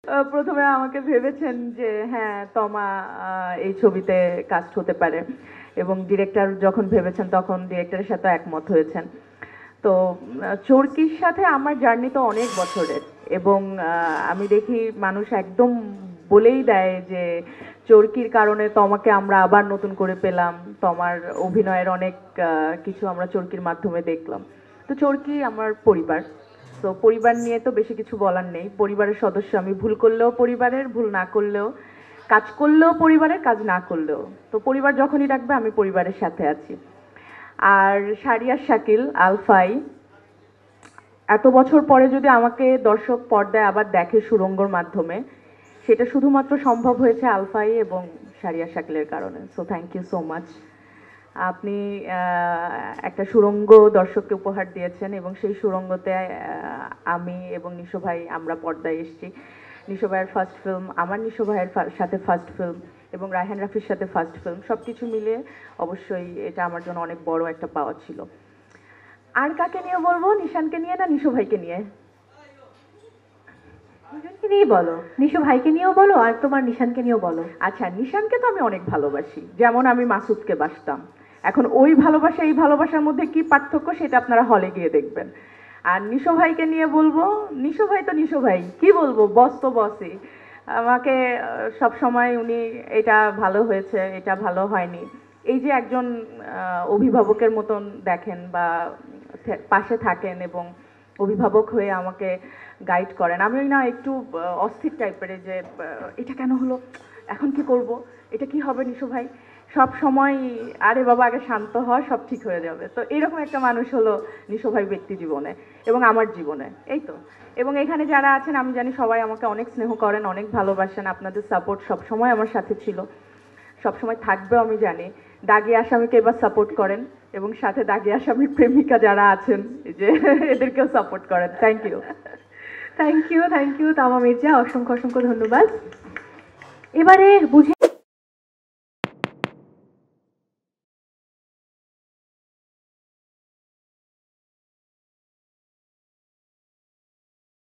প্রথমে আমাকে ভেবেছেন যে হ্যাঁ তমা এই ছবিতে কাস্ট হতে পারে, এবং ডিরেক্টর যখন ভেবেছেন তখন ডিরেক্টরের সাথে একমত হয়েছেন। তো চরকির সাথে আমার জার্নি তো অনেক বছরের, এবং আমি দেখি মানুষ একদম বলেই দেয় যে চরকির কারণে তমাকে আমরা আবার নতুন করে পেলাম, তমার অভিনয়ের অনেক কিছু আমরা চরকির মাধ্যমে দেখলাম। তো চরকি আমার পরিবার, তো পরিবার নিয়ে তো বেশি কিছু বলার নেই। পরিবারের সদস্য আমি, ভুল করলেও পরিবারের, ভুল না করলেও, কাজ করলেও পরিবারের, কাজ না করলেও। তো পরিবার যখনই ডাকবে আমি পরিবারের সাথে আছি। আর শারিয়ার শাকিল আলফাই, এত বছর পরে যদি আমাকে দর্শক পর্দায় আবার দেখে সুরঙ্গর মাধ্যমে, সেটা শুধুমাত্র সম্ভব হয়েছে আলফাই এবং শারিয়া শাকিলের কারণে। So thank you so much. আপনি একটা সুরঙ্গ দর্শককে উপহার দিয়েছেন, এবং সেই সুরঙ্গতে আমি এবং নিশো ভাই আমরা পর্দায় এসেছি। নিশো ভাইয়ের ফার্স্ট ফিল্ম, আমার নিশো ভাইয়ের সাথে ফার্স্ট ফিল্ম, এবং রায়হান রাফির সাথে ফার্স্ট ফিল্ম, সব কিছু মিলে অবশ্যই এটা আমার জন্য অনেক বড় একটা পাওয়া ছিল। আর কাকে নিয়ে বলবো, নিশানকে নিয়ে না নিশো ভাইকে নিয়ে? দুজনকে নিয়েই বলো, নিশু ভাইকে নিয়েও বলো আর তোমার নিশানকে নিয়েও বলো। আচ্ছা, নিশানকে তো আমি অনেক ভালোবাসি, যেমন আমি মাসুদকে বাসতাম। এখন ওই ভালোবাসা এই ভালোবাসার মধ্যে কি পার্থক্য সেটা আপনারা হলে গিয়ে দেখবেন। আর নিশো ভাইকে নিয়ে বলবো, নিশো ভাই তো নিশো ভাই, কি বলবো, বস তো বসই। আমাকে সব সময় উনি এটা ভালো হয়েছে, এটা ভালো হয়নি, এই যে একজন অভিভাবকের মতন দেখেন বা পাশে থাকেন, এবং অভিভাবক হয়ে আমাকে গাইড করেন। আমি না একটু অস্থির টাইপের, যে এটা কেন হলো, এখন কি করব, এটা কি হবে নিশো ভাই, সব সময় আরে বাবা আগে শান্ত হওয়া, সব ঠিক হয়ে যাবে। তো এরকম একটা মানুষ হলো নিশো ভাই ব্যক্তি জীবনে এবং আমার জীবনে, এই তো। এবং এখানে যারা আছেন আমি জানি সবাই আমাকে অনেক স্নেহ করেন, অনেক ভালোবাসেন, আপনাদের সাপোর্ট সব সময় আমার সাথে ছিল, সব সময় থাকবেও আমি জানি। দাগি আসামিকে এবার সাপোর্ট করেন, এবং সাথে দাগি আসামির প্রেমিকা যারা আছেন যে এদেরকেও সাপোর্ট করেন। Thank you. থ্যাংক ইউ তামা মির্জা, অসংখ্য অসংখ্য ধন্যবাদ। এবারে বুঝে